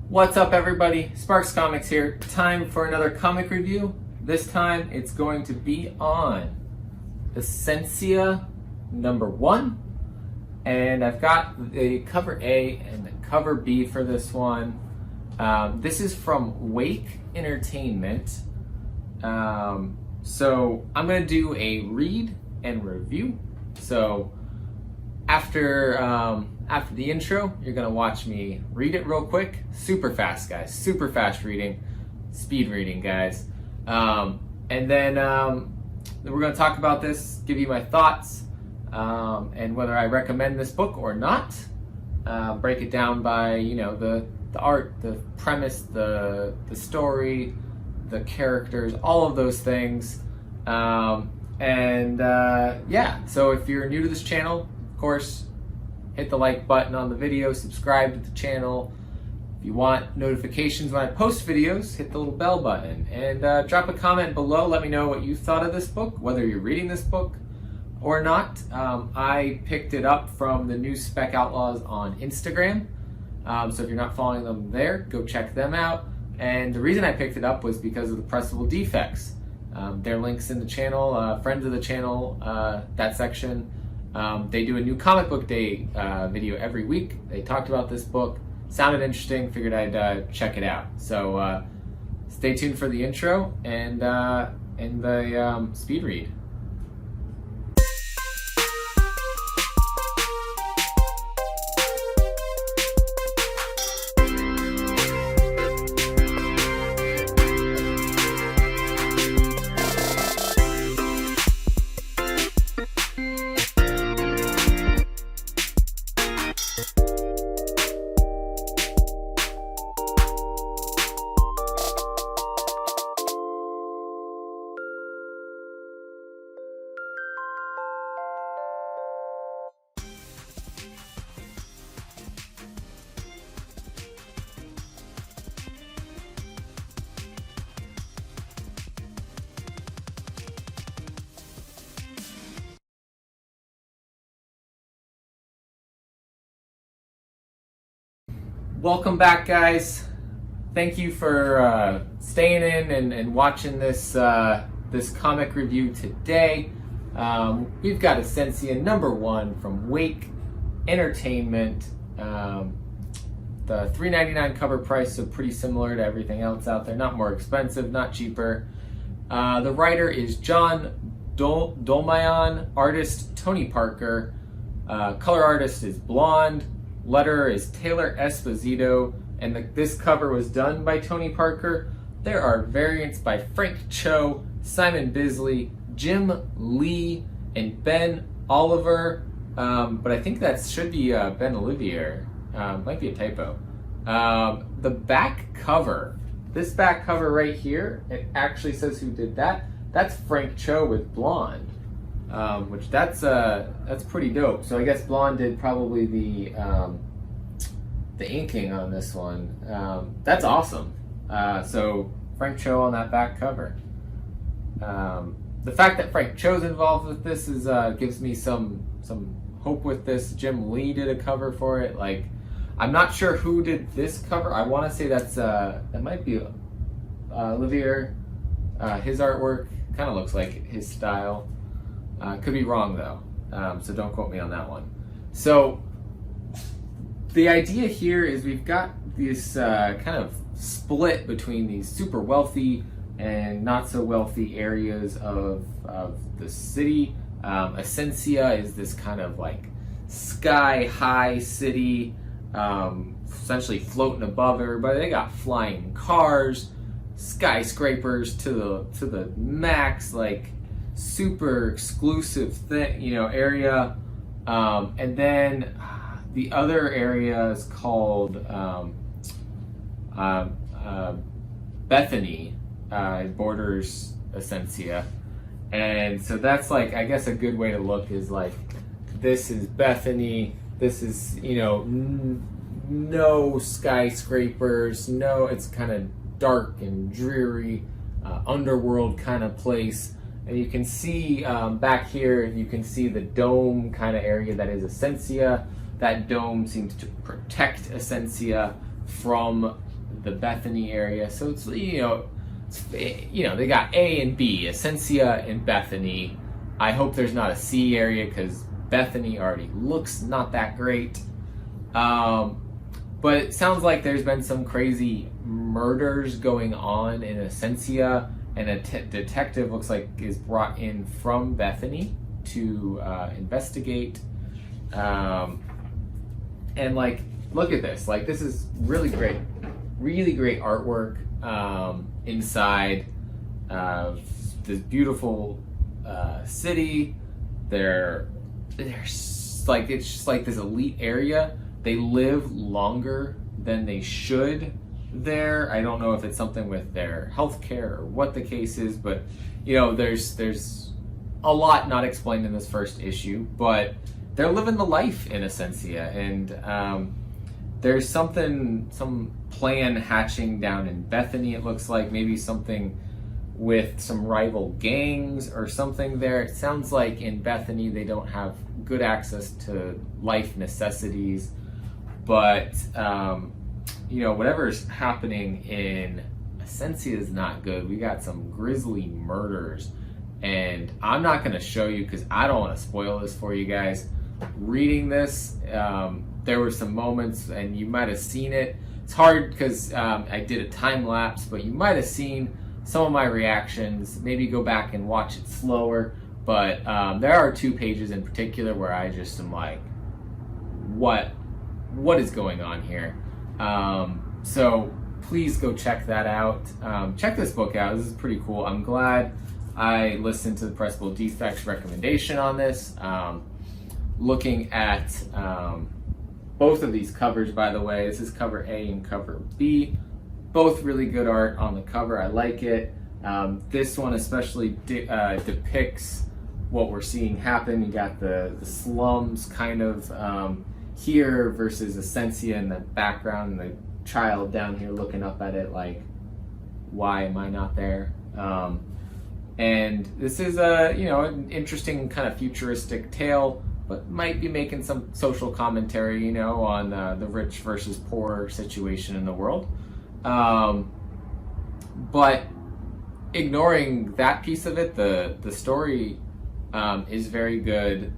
What's up, everybody? Sparks Comics here. Time for another comic review. This time it's going to be on Ascencia #1, and I've got the cover A and the cover B for this one. This is from Wake Entertainment. So I'm going to do a read and review. So after the intro, you're gonna watch me read it real quick. Super fast, guys. Super fast reading. Speed reading, guys. And then we're gonna talk about this, give you my thoughts, and whether I recommend this book or not. Break it down by, the art, the premise, the story, the characters, all of those things. Yeah, so if you're new to this channel, of course, hit the like button on the video, subscribe to the channel. If you want notifications when I post videos, hit the little bell button, and drop a comment below. Let me know what you thought of this book, whether you're reading this book or not. I picked it up from the new Spec Outlaws on Instagram, so if you're not following them there, go check them out. And the reason I picked it up was because of the pressable defects. Their links in the channel, friends of the channel, that section. They do a new comic book day video every week. They talked about this book, sounded interesting, figured I'd check it out. So stay tuned for the intro and the speed read. Welcome back, guys. Thank you for staying in and watching this this comic review today. We've got Ascencia #1 from Wake Entertainment. The $3.99 cover price, so pretty similar to everything else out there. Not more expensive, not cheaper. The writer is John Dolmayan, artist Tony Parker, color artist is Blond, letterer is Taylor Esposito, and this cover was done by Tony Parker. There are variants by Frank Cho, Simon Bisley, Jim Lee, and Ben Oliver, but I think that should be Ben Olivier. Might be a typo. The back cover, this back cover right here, it actually says who did that. That's Frank Cho with Blonde, which that's pretty dope. So I guess Blonde did probably the inking on this one. That's awesome. So Frank Cho on that back cover. The fact that Frank Cho's involved with this is gives me some hope with this. Jim Lee did a cover for it. Like, I'm not sure who did this cover. I want to say that might be Olivier. His artwork kind of looks like his style. Could be wrong though, so don't quote me on that one. So the idea here is we've got this kind of split between these super wealthy and not so wealthy areas of the city. Ascencia is this kind of like sky high city, essentially floating above everybody. They got flying cars, skyscrapers to the max, like super exclusive area. And then the other area is called Bethany. It borders Ascencia, and so that's like, I guess a good way to look is like, this is Bethany. This is no skyscrapers, it's kind of dark and dreary, underworld kind of place. And you can see back here, you can see the dome kind of area that is Ascencia. That dome seems to protect Ascencia from the Bethany area. So it's, they got A and B, Ascencia and Bethany. I hope there's not a C area because Bethany already looks not that great. But it sounds like there's been some crazy murders going on in Ascencia, and a detective looks like is brought in from Bethany to investigate. And like, look at this. Like, this is really great artwork inside this beautiful city. It's just like this elite area. They live longer than they should there. I don't know if it's something with their healthcare or what the case is, but there's a lot not explained in this first issue, but they're living the life in Ascencia, and there's some plan hatching down in Bethany. It looks like maybe something with some rival gangs or something there. It sounds like in Bethany they don't have good access to life necessities, but whatever's happening in Ascencia is not good. We got some grisly murders, and I'm not going to show you because I don't want to spoil this for you guys. Reading this, there were some moments, and you might have seen it. It's hard because I did a time lapse, but you might have seen some of my reactions. Maybe go back and watch it slower. But there are 2 pages in particular where I just am like, what is going on here? So please go check that out. Check this book out. This is pretty cool. I'm glad I listened to the Perpetual Defects recommendation on this. Looking at both of these covers, by the way, this is cover A and cover B. Both really good art on the cover. I like it. This one especially depicts what we're seeing happen. You got the slums kind of here versus Ascencia in the background, and the child down here looking up at it like, why am I not there? And this is an interesting kind of futuristic tale, but might be making some social commentary, on the rich versus poor situation in the world. But ignoring that piece of it, the story is very good.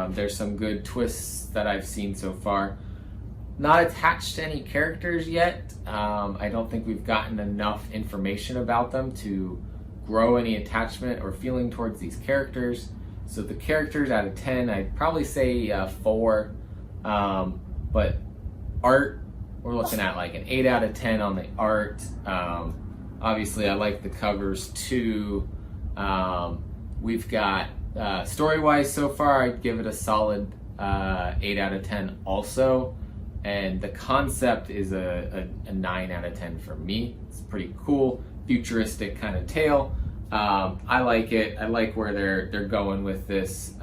There's some good twists that I've seen so far. Not attached to any characters yet. I don't think we've gotten enough information about them to grow any attachment or feeling towards these characters. So the characters out of 10, I'd probably say 4. But art, we're looking at like an 8 out of 10 on the art. Obviously, I like the covers too. We've got story-wise so far, I'd give it a solid 8 out of 10 also. And the concept is a 9 out of 10 for me. It's pretty cool, futuristic kind of tale. I like it. I like where they're going with this.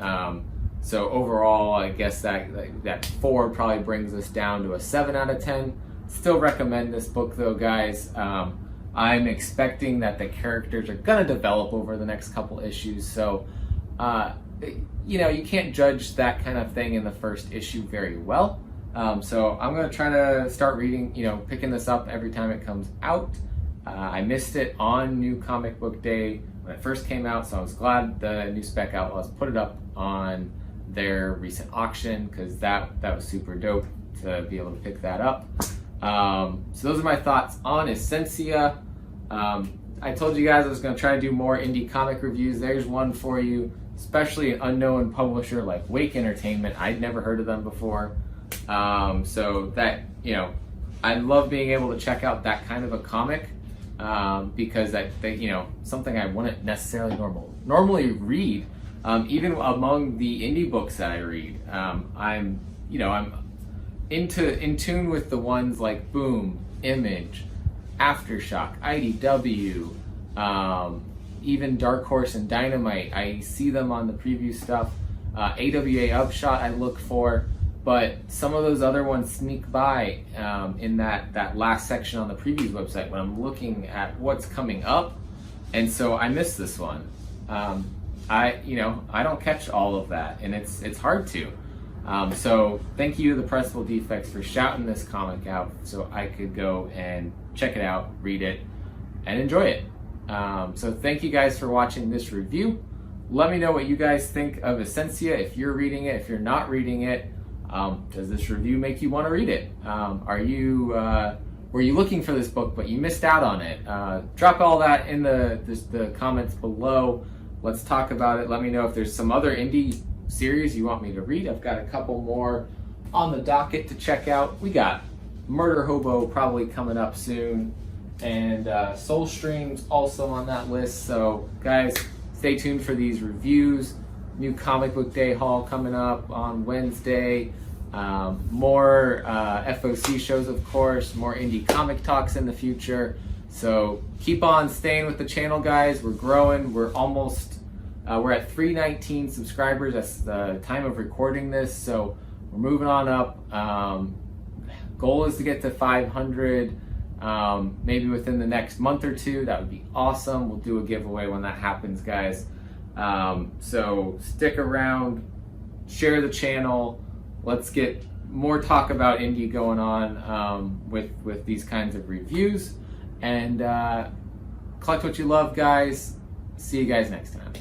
So overall, I guess that 4 probably brings us down to a 7 out of 10. Still recommend this book though, guys. I'm expecting that the characters are gonna develop over the next couple issues. So, you can't judge that kind of thing in the first issue very well. So I'm gonna try to start reading, picking this up every time it comes out. I missed it on New Comic Book Day when it first came out, so I was glad the New Spec Outlaws put it up on their recent auction, because that was super dope to be able to pick that up. So those are my thoughts on Ascencia. I told you guys I was going to try to do more indie comic reviews. There's one for you, especially an unknown publisher like Wake Entertainment. I'd never heard of them before. So that, I love being able to check out that kind of a comic, because something I wouldn't necessarily normally read, even among the indie books that I read. I'm in tune with the ones like Boom, Image, Aftershock, IDW, even Dark Horse and Dynamite. I see them on the preview stuff. AWA Upshot I look for, but some of those other ones sneak by in that last section on the previews website when I'm looking at what's coming up, and so I missed this one. I don't catch all of that, and it's hard to. So thank you to the Pressable Defects for shouting this comic out so I could go and check it out, read it, and enjoy it. So thank you guys for watching this review. Let me know what you guys think of Ascencia if you're reading it. If you're not reading it, does this review make you want to read it? Were you looking for this book but you missed out on it? Drop all that in the comments below. Let's talk about it. Let me know if there's some other indie series you want me to read. I've got a couple more on the docket to check out. We got Murder Hobo probably coming up soon, and Soul Stream's also on that list. So guys, stay tuned for these reviews. New Comic Book Day haul coming up on Wednesday. More FOC shows, of course. More indie comic talks in the future. So keep on staying with the channel, guys. We're growing. We're almost we're at 319 subscribers. That's the time of recording this. So we're moving on up. Goal is to get to 500. Maybe within the next month or two. That would be awesome. We'll do a giveaway when that happens, guys. So stick around, share the channel. Let's get more talk about indie going on with these kinds of reviews. And collect what you love, guys. See you guys next time.